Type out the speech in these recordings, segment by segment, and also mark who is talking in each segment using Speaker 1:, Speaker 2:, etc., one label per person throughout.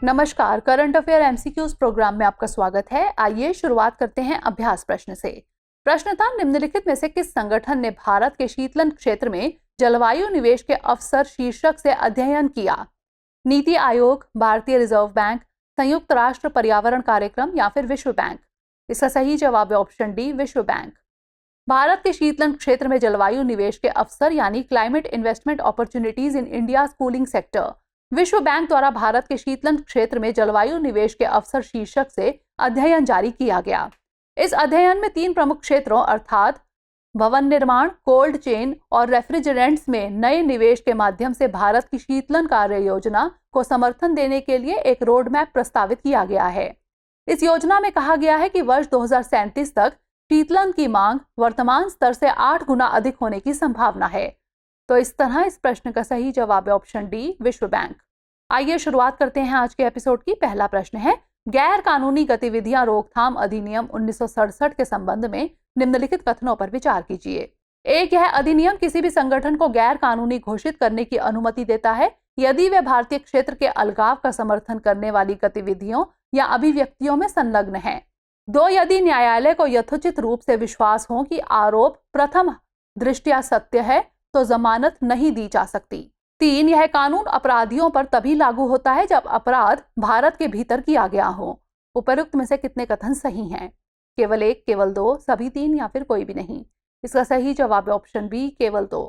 Speaker 1: नमस्कार, current affair MCQs programme में आपका स्वागत है। आइए शुरुआत करते हैं अभ्यास प्रश्न से। प्रश्न था, निम्नलिखित में से किस संगठन ने भारत के शीतलन क्षेत्र में जलवायु निवेश के अवसर शीर्षक से अध्ययन किया? नीति आयोग, भारतीय रिजर्व बैंक, संयुक्त राष्ट्र पर्यावरण कार्यक्रम या फिर विश्व बैंक? इसका सही जवाब है ऑप्शन डी, विश्व बैंक। भारत के शीतलन क्षेत्र में जलवायु निवेश के अवसर यानी climate investment opportunities in India cooling sector विश्व बैंक द्वारा भारत के शीतलन क्षेत्र में जलवायु निवेश के अवसर शीर्षक से अध्ययन जारी किया गया। इस अध्ययन में 3 प्रमुख क्षेत्रों अर्थात भवन निर्माण, कोल्ड चेन और रेफ्रिजरेंट्स में नए निवेश के माध्यम से भारत की शीतलन कार्य योजना को समर्थन देने के लिए एक रोड मैप प्रस्तावित किया गया है। इस योजना में कहा गया है कि वर्ष 2037 तक शीतलन की मांग वर्तमान स्तर से 8 गुना अधिक होने की संभावना है। तो इस तरह इस प्रश्न का सही जवाब है ऑप्शन डी, विश्व बैंक। आइए शुरुआत करते हैं आज के एपिसोड की। पहला प्रश्न है, गैर कानूनी गतिविधियां रोकथाम अधिनियम 1967 के संबंध में निम्नलिखित कथनों पर विचार कीजिए। एक, यह अधिनियम किसी भी संगठन को गैर कानूनी घोषित करने की अनुमति देता है यदि वे भारतीय क्षेत्र के अलगाव का समर्थन करने वाली गतिविधियों या अभिव्यक्तियों में संलग्न है। 2, यदि न्यायालय को यथोचित रूप से विश्वास हो कि आरोप प्रथम दृष्टया सत्य है तो जमानत नहीं दी जा सकती। 3, यह कानून अपराधियों पर तभी लागू होता है जब अपराध भारत के भीतर किया गया हो। उपरोक्त में से कितने कथन सही हैं? केवल 1, केवल 2, सभी 3 या फिर कोई भी नहीं? इसका सही जवाब है ऑप्शन बी, केवल 2।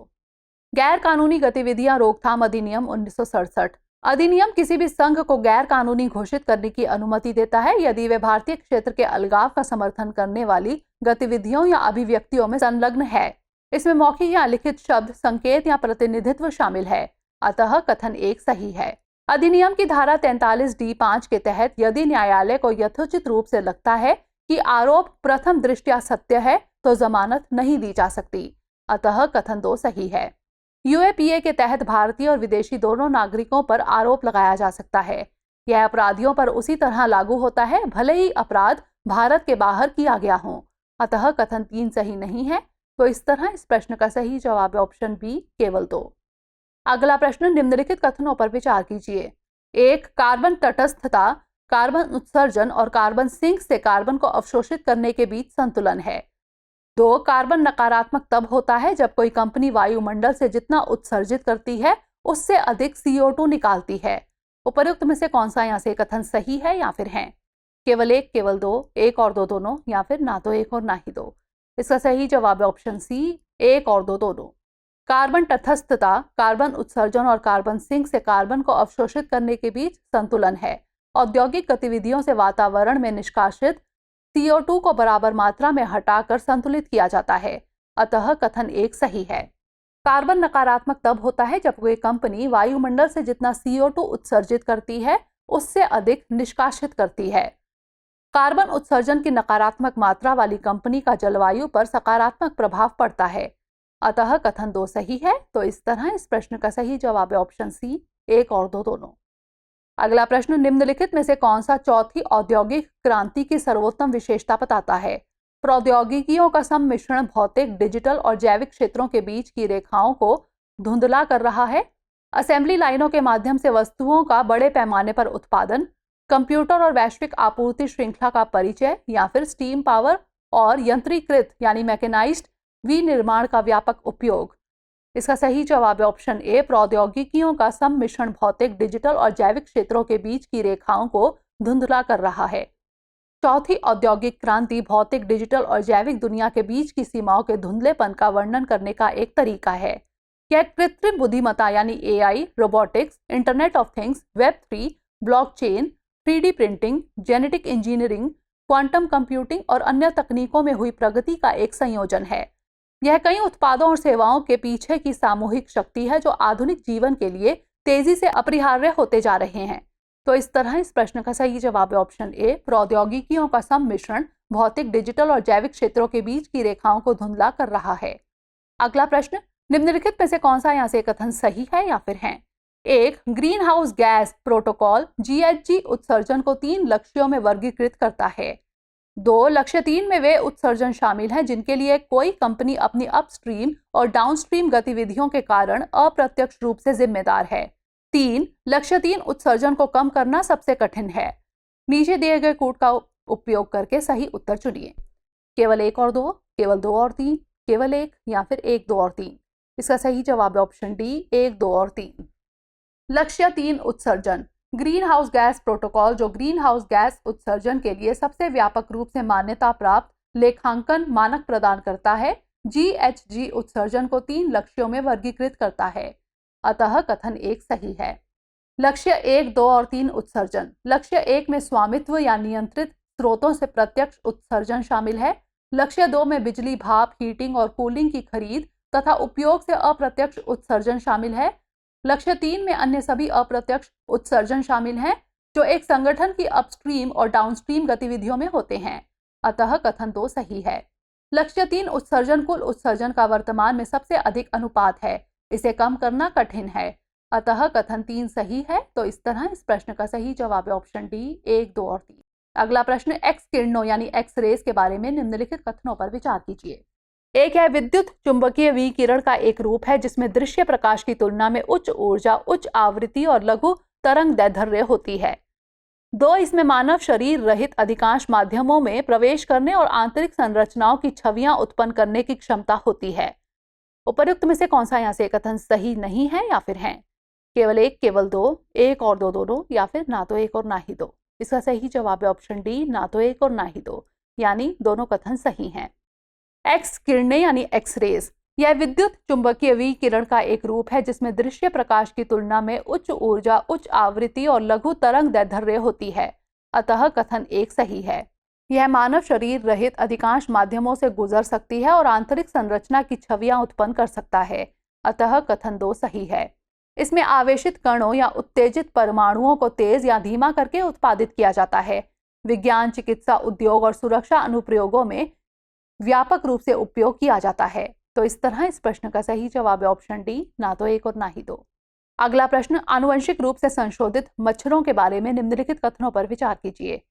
Speaker 1: गैर कानूनी गतिविधियां रोकथाम अधिनियम 1967 अधिनियम किसी भी संघ को गैर कानूनी घोषित करने की अनुमति देता है यदि वे भारतीय क्षेत्र के अलगाव का समर्थन करने वाली गतिविधियों या अभिव्यक्तियों में संलग्न है। इसमें मौखिक या लिखित शब्द, संकेत या प्रतिनिधित्व शामिल है, अतः कथन 1 सही है। अधिनियम की धारा 43D(5) के तहत यदि न्यायालय को यथोचित रूप से लगता है कि आरोप प्रथम दृष्टया सत्य है तो जमानत नहीं दी जा सकती, अतः कथन 2 सही है। यूएपीए के तहत भारतीय और विदेशी दोनों नागरिकों पर आरोप लगाया जा सकता है। यह अपराधियों पर उसी तरह लागू होता है भले ही अपराध भारत के बाहर किया गया हो, अतः कथन 3 सही नहीं है। तो इस तरह इस प्रश्न का सही जवाब है ऑप्शन बी, केवल 2। अगला प्रश्न, निम्नलिखित कथनों पर विचार कीजिए। 1, कार्बन तटस्थता, कार्बन उत्सर्जन और कार्बन सिंक से कार्बन को अवशोषित करने के बीच संतुलन है। 2, कार्बन नकारात्मक तब होता है जब कोई कंपनी वायुमंडल से जितना उत्सर्जित करती है उससे अधिक CO2 निकालती है। उपरोक्त में से कौन सा यहाँ से कथन सही है या फिर है? केवल 1, केवल 2, 1 और 2 दोनों या फिर ना तो 1 और ना ही 2? इसका सही जवाब है ऑप्शन सी, 1 और 2 दोनों। कार्बन तटस्थता, कार्बन उत्सर्जन और कार्बन सिंक से कार्बन को अवशोषित करने के बीच संतुलन है। औद्योगिक गतिविधियों से वातावरण में निष्कासित CO2 को बराबर मात्रा में हटाकर संतुलित किया जाता है, अतः कथन 1 सही है। कार्बन नकारात्मक तब होता है जब कोई कंपनी वायुमंडल से जितना CO2 उत्सर्जित करती है उससे अधिक निष्कासित करती है। कार्बन उत्सर्जन की नकारात्मक मात्रा वाली कंपनी का जलवायु पर सकारात्मक प्रभाव पड़ता है, अतः कथन 2 सही है। तो इस तरह इस प्रश्न का सही जवाब है ऑप्शन सी, 1 और 2 दोनों। अगला प्रश्न, निम्नलिखित में से कौन सा चौथी औद्योगिक क्रांति की सर्वोत्तम विशेषता बताता है? प्रौद्योगिकियों का सम्मिश्रण भौतिक, डिजिटल और जैविक क्षेत्रों के बीच की रेखाओं को धुंधला कर रहा है। असेंबली लाइनों के माध्यम से वस्तुओं का बड़े पैमाने पर उत्पादन, कंप्यूटर और वैश्विक आपूर्ति श्रृंखला का परिचय या फिर स्टीम पावर और यंत्रीकृत यानी मैकेनाइज्ड विनिर्माण का व्यापक उपयोग? इसका सही जवाब है ऑप्शन ए, प्रौद्योगिकियों का सम्मिश्रण भौतिक, डिजिटल और जैविक क्षेत्रों के बीच की रेखाओं को धुंधला कर रहा है। चौथी औद्योगिक क्रांति भौतिक, डिजिटल और जैविक दुनिया के बीच की सीमाओं के धुंधलेपन का वर्णन करने का एक तरीका है। यह कृत्रिम बुद्धिमत्ता यानी AI, robotics, internet of things, Web3, blockchain, 3D printing, genetic engineering, quantum computing और अन्य तकनीकों में हुई प्रगति का एक संयोजन है। यह कई उत्पादों और सेवाओं के पीछे की सामूहिक शक्ति है जो आधुनिक जीवन के लिए तेजी से अपरिहार्य होते जा रहे हैं। तो इस तरह इस प्रश्न का सही जवाब है ऑप्शन ए, प्रौद्योगिकियों का सम्मिश्रण भौतिक, डिजिटल और जैविक क्षेत्रों के बीच की रेखाओं को धुंधला कर रहा है। अगला प्रश्न, निम्नलिखित में से कौन सा यहाँ से कथन सही है या फिर है? 1, green house gas protocol GHG उत्सर्जन को 3 लक्ष्यों में वर्गीकृत करता है। 2, लक्ष्य 3 में वे उत्सर्जन शामिल हैं जिनके लिए कोई कंपनी अपनी अपस्ट्रीम और डाउनस्ट्रीम गतिविधियों के कारण अप्रत्यक्ष रूप से जिम्मेदार है। 3 लक्ष्य 3 उत्सर्जन को कम करना सबसे कठिन है। नीचे दिए गए कोड का उपयोग करके सही उत्तर चुनिए। केवल 1 और 2, केवल 2 और 3, केवल 1 या फिर 1, 2 और 3। इसका सही जवाब है ऑप्शन डी 1, 2 और 3। लक्ष्य 3 उत्सर्जन। ग्रीन हाउस गैस प्रोटोकॉल, जो ग्रीन हाउस गैस उत्सर्जन के लिए सबसे व्यापक रूप से मान्यता प्राप्त लेखांकन मानक प्रदान करता है, GHG उत्सर्जन को 3 लक्ष्यों में वर्गीकृत करता है। अतः कथन 1 सही है। लक्ष्य 1, 2 और 3 उत्सर्जन। लक्ष्य 1 में स्वामित्व या नियंत्रित स्रोतों से प्रत्यक्ष उत्सर्जन शामिल है। लक्ष्य 2 में बिजली, भाप, हीटिंग और कूलिंग की खरीद तथा उपयोग से अप्रत्यक्ष उत्सर्जन शामिल है। लक्ष्य 3 में अन्य सभी अप्रत्यक्ष उत्सर्जन शामिल हैं, जो एक संगठन की अपस्ट्रीम और डाउनस्ट्रीम गतिविधियों में होते हैं। अतः कथन 2 सही है। लक्ष्य 3 उत्सर्जन कुल उत्सर्जन का वर्तमान में सबसे अधिक अनुपात है। इसे कम करना कठिन है। अतः कथन 3 सही है। तो इस तरह इस प्रश्न का सही जवाब है ऑप्शन डी 1, 2 और 3। अगला प्रश्न एक्स किरणों यानी एक्स रेज के बारे में निम्नलिखित कथनों पर विचार कीजिए। एक है विद्युत चुंबकीय विकिरण का एक रूप है जिसमें दृश्य प्रकाश की तुलना में उच्च ऊर्जा, उच्च आवृत्ति और लघु तरंग दैर्ध्य होती है। 2 इसमें मानव शरीर रहित अधिकांश माध्यमों में प्रवेश करने और आंतरिक संरचनाओं की छवियां उत्पन्न करने की क्षमता होती है। उपर्युक्त में से कौन सा यहाँ से कथन सही नहीं है या फिर है? केवल 1, केवल 2, 1 और 2 दोनों, या फिर ना तो 1 और ना ही 2। इसका सही जवाब है ऑप्शन डी ना तो 1 और ना ही 2, यानी दोनों कथन सही हैं। एक्स किरणें यानी एक्स रेज, यह विद्युत चुंबकीय विकिरण का एक रूप है जिसमें दृश्य प्रकाश की तुलना में उच्च ऊर्जा, उच्च आवृत्ति और लघु तरंग दैर्ध्य होती है। अतः कथन 1 सही है। यह मानव शरीर रहित अधिकांश माध्यमों से गुजर सकती है और आंतरिक संरचना की छवियां उत्पन्न कर सकता है। अतः कथन 2 सही है। इसमें आवेशित कणों या उत्तेजित परमाणुओं को तेज या धीमा करके उत्पादित किया जाता है। विज्ञान, चिकित्सा, उद्योग और सुरक्षा अनुप्रयोगों में व्यापक रूप से उपयोग किया जाता है। तो इस तरह इस प्रश्न का सही जवाब है ऑप्शन डी ना तो 1 और ना ही 2। अगला प्रश्न आनुवंशिक रूप से संशोधित मच्छरों के बारे में निम्नलिखित कथनों पर विचार कीजिए।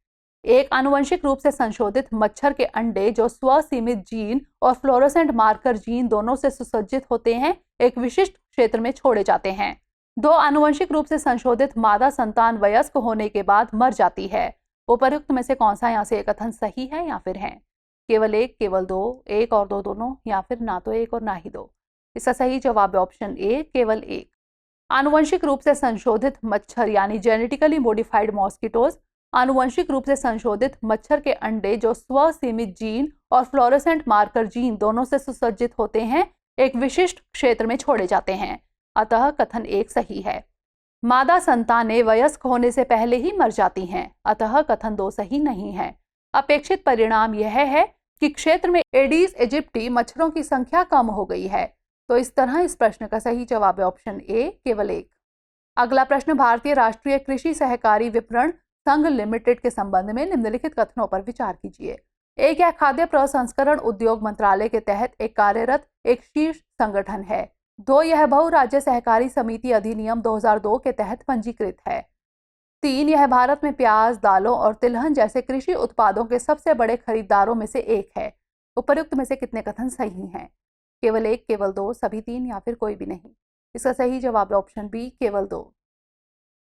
Speaker 1: एक आनुवंशिक रूप से संशोधित मच्छर के अंडे, जो स्वसीमित जीन और फ्लोरोसेंट मार्कर जीन दोनों से सुसज्जित होते हैं, एक विशिष्ट क्षेत्र में छोड़े जाते हैं। 2 आनुवंशिक रूप से संशोधित मादा संतान वयस्क होने के बाद मर जाती है। उपर्युक्त में से कौन सा यहाँ से कथन सही है या फिर है? केवल 1, केवल 2, 1 और 2 दोनों, या फिर ना तो 1 और ना ही 2। इसका सही जवाब है ऑप्शन ए केवल 1। आनुवंशिक रूप से संशोधित मच्छर यानी जेनेटिकली मॉडिफाइड मॉस्किटोज, आनुवंशिक रूप से संशोधित मच्छर के अंडे, जो स्वसीमित जीन और फ्लोरोसेंट मार्कर जीन दोनों से सुसज्जित होते हैं, एक विशिष्ट क्षेत्र में छोड़े जाते हैं। अतः कथन 1 सही है। मादा संतानें वयस्क होने से पहले ही मर जाती हैं। अतः कथन 2 सही नहीं है। अपेक्षित परिणाम यह है कि क्षेत्र में एडीज इजिप्टी मच्छरों की संख्या कम हो गई है। तो इस तरह इस प्रश्न का सही जवाब है ऑप्शन ए केवल 1। अगला प्रश्न भारतीय राष्ट्रीय कृषि सहकारी विपणन संघ लिमिटेड के संबंध में निम्नलिखित कथनों पर विचार कीजिए। एक यह खाद्य प्रसंस्करण उद्योग मंत्रालय के तहत एक कार्यरत एक शीर्ष संगठन है। 2 यह बहुराज्य सहकारी समिति अधिनियम 2002 के तहत पंजीकृत है। 3 यह भारत में प्याज, दालों और तिलहन जैसे कृषि उत्पादों के सबसे बड़े खरीदारों में से एक है। उपर्युक्त में से कितने कथन सही हैं? केवल 1, केवल 2, सभी 3, या फिर कोई भी नहीं। इसका सही जवाब है ऑप्शन बी केवल 2।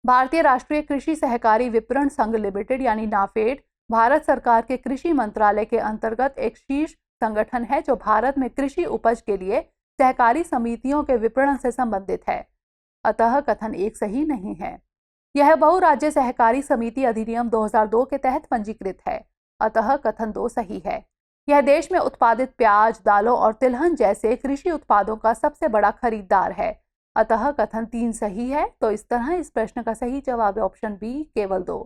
Speaker 1: भारतीय राष्ट्रीय कृषि सहकारी विपणन संघ लिमिटेड यानी नाफेड भारत सरकार के कृषि मंत्रालय के अंतर्गत एक शीर्ष संगठन है जो भारत में कृषि उपज के लिए सहकारी समितियों के विपणन से संबंधित है। अतः कथन 1 सही नहीं है। यह बहुराज्य सहकारी समिति अधिनियम 2002 के तहत पंजीकृत है। अतः कथन 2 सही है। यह देश में उत्पादित प्याज, दालों और तिलहन जैसे कृषि उत्पादों का सबसे बड़ा खरीदार है। अतः कथन 3 सही है। तो इस तरह इस प्रश्न का सही जवाब है ऑप्शन बी केवल 2।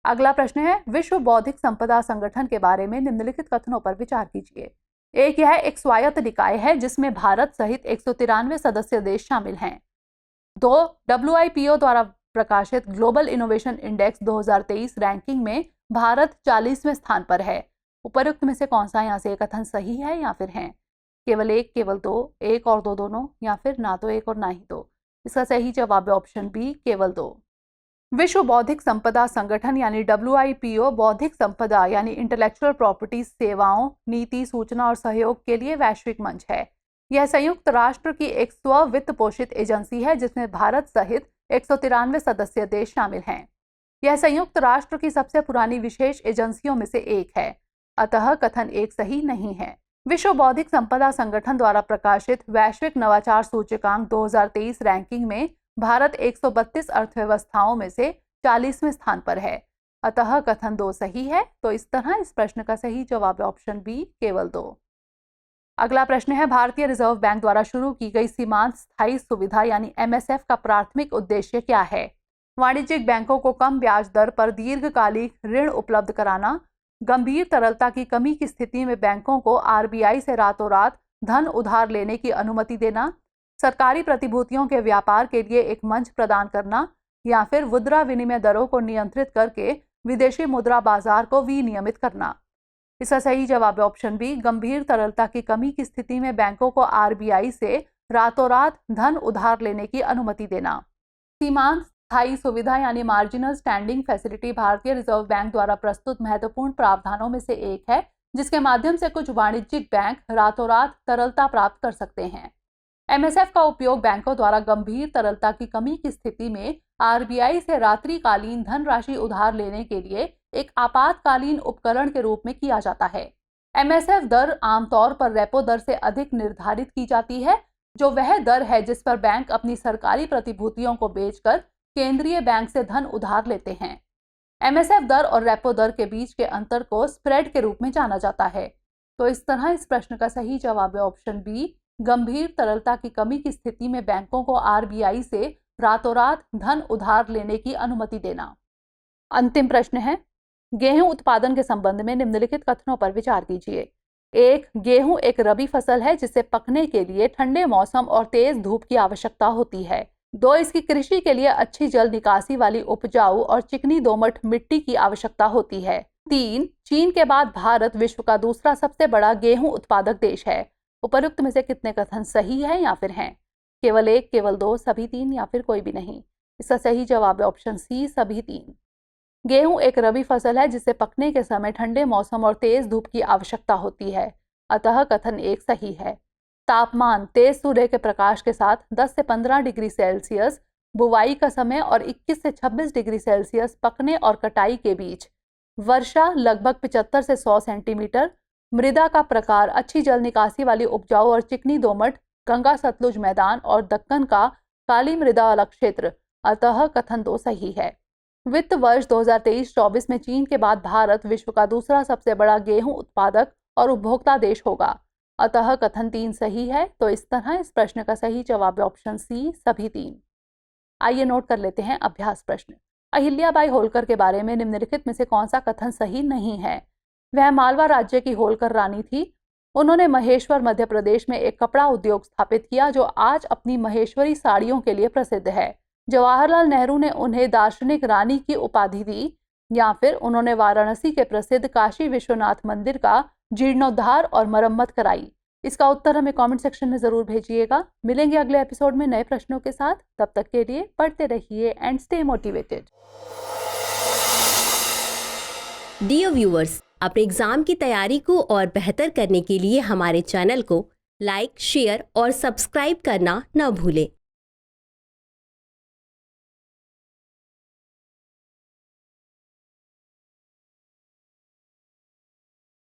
Speaker 1: अगला प्रश्न है विश्व बौद्धिक संपदा संगठन के बारे में निम्नलिखित कथनों पर विचार कीजिए। एक यह एक स्वायत्त निकाय है जिसमें भारत सहित 193 सदस्य देश शामिल हैं। 2 WIPO द्वारा प्रकाशित ग्लोबल इनोवेशन इंडेक्स 2023 रैंकिंग में भारत 40वें स्थान पर है। उपर्युक्त में से कौन सा यहाँ से कथन सही है या फिर है? केवल 1, केवल 2, 1 और 2 दोनों, या फिर ना तो 1 और ना ही 2। इसका सही जवाब है ऑप्शन बी केवल 2। विश्व बौद्धिक संपदा संगठन यानी WIPO बौद्धिक संपदा यानी इंटेलेक्चुअल प्रॉपर्टी सेवाओं, नीति, सूचना और सहयोग के लिए वैश्विक मंच है। यह संयुक्त राष्ट्र की एक स्व वित्त पोषित एजेंसी है जिसमें भारत सहित 193 सदस्य देश शामिल हैं। यह संयुक्त राष्ट्र की सबसे पुरानी विशेष एजेंसियों में से एक है, अतः कथन एक सही नहीं है। विश्व बौद्धिक संपदा संगठन द्वारा प्रकाशित वैश्विक नवाचार सूचकांक 2023 रैंकिंग में भारत 132 अर्थव्यवस्थाओं में से 40वें स्थान पर है, अतः कथन 2 सही है। तो इस तरह इस प्रश्न का सही जवाब है ऑप्शन बी, केवल 2। अगला प्रश्न है, भारतीय रिजर्व बैंक द्वारा शुरू की गई सीमांत स्थायी सुविधा यानी MSF का प्राथमिक उद्देश्य क्या है? वाणिज्यिक बैंकों को कम ब्याज दर पर दीर्घकालिक ऋण उपलब्ध कराना, गंभीर तरलता की कमी की स्थिति में बैंकों को RBI से रातों रात धन उधार लेने की अनुमति देना, सरकारी प्रतिभूतियों के व्यापार के लिए एक मंच प्रदान करना, या फिर मुद्रा विनिमय दरों को नियंत्रित करके विदेशी मुद्रा बाजार को विनियमित करना। इसका सही जवाब है ऑप्शन बी, गंभीर तरलता की कमी की स्थिति में बैंकों को RBI से रातों रात धन उधार लेने की अनुमति देना। सीमांत स्थायी सुविधा यानी मार्जिनल स्टैंडिंग फैसिलिटी भारतीय रिजर्व बैंक द्वारा प्रस्तुत महत्वपूर्ण प्रावधानों में से एक है, जिसके माध्यम से कुछ वाणिज्यिक बैंक रातों रात तरलता प्राप्त कर सकते हैं। MSF का उपयोग बैंकों द्वारा गंभीर तरलता की कमी की स्थिति में RBI से रात्रिकालीन धनराशि उधार लेने के लिए एक आपातकालीन उपकरण के रूप में किया जाता है। MSF दर आमतौर पर रेपो दर से अधिक निर्धारित की जाती है, जो वह दर है जिस पर बैंक अपनी सरकारी प्रतिभूतियों को बेचकर केंद्रीय बैंक से धन उधार लेते हैं। MSF दर और रेपो दर के बीच के अंतर को स्प्रेड के रूप में जाना जाता है। तो इस तरह इस प्रश्न का सही जवाब है ऑप्शन बी, गंभीर तरलता की कमी की स्थिति में बैंकों को RBI से रातों रात धन उधार लेने की अनुमति देना। अंतिम प्रश्न है, गेहूं उत्पादन के संबंध में निम्नलिखित कथनों पर विचार कीजिए। 1. गेहूं एक रबी फसल है जिसे पकने के लिए ठंडे मौसम और तेज धूप की आवश्यकता होती है। 2. इसकी कृषि के लिए अच्छी जल निकासी वाली उपजाऊ और चिकनी दोमट मिट्टी की आवश्यकता होती है। 3. चीन के बाद भारत विश्व का दूसरा सबसे बड़ा गेहूं उत्पादक देश है। उपरोक्त में से कितने कथन सही है या फिर हैं? केवल 1, केवल 2, सभी 3 या फिर कोई भी नहीं? इसका सही जवाब है ऑप्शन सी, सभी 3। गेहूं एक रबी फसल है जिसे पकने के समय ठंडे मौसम और तेज धूप की आवश्यकता होती है, अतः कथन 1 सही है। तापमान तेज सूर्य के प्रकाश के साथ 10 से 15 डिग्री सेल्सियस बुवाई का समय और 21 से 26 डिग्री सेल्सियस पकने और कटाई के बीच। वर्षा लगभग 75 से 100 सेंटीमीटर। मृदा का प्रकार अच्छी जल निकासी वाली उपजाऊ और चिकनी दोमट, गंगा सतलुज मैदान और दक्कन का काली मृदा वाला क्षेत्र, अतः कथन 2 सही है। वित्त वर्ष 2023-24 में चीन के बाद भारत विश्व का दूसरा सबसे बड़ा गेहूं उत्पादक और उपभोक्ता देश होगा, अतः कथन 3 सही है। तो इस तरह इस प्रश्न का सही जवाब है ऑप्शन सी, सभी 3। आइए नोट कर लेते हैं अभ्यास प्रश्न। अहिल्याबाई होलकर के बारे में निम्नलिखित में से कौन सा कथन सही नहीं है? वह मालवा राज्य की होलकर रानी थी। उन्होंने महेश्वर मध्य प्रदेश में एक कपड़ा उद्योग स्थापित किया जो आज अपनी महेश्वरी साड़ियों के लिए प्रसिद्ध है। जवाहरलाल नेहरू ने उन्हें दार्शनिक रानी की उपाधि दी, या फिर उन्होंने वाराणसी के प्रसिद्ध काशी विश्वनाथ मंदिर का जीर्णोद्धार और मरम्मत कराई? इसका उत्तर हमें कमेंट सेक्शन में जरूर भेजिएगा। मिलेंगे अगले एपिसोड में नए प्रश्नों के साथ। तब तक के लिए पढ़ते रहिए and stay motivated.
Speaker 2: Dear viewers, अपने एग्जाम की तैयारी को और बेहतर करने के लिए हमारे चैनल को लाइक, शेयर और सब्सक्राइब करना न भूलें।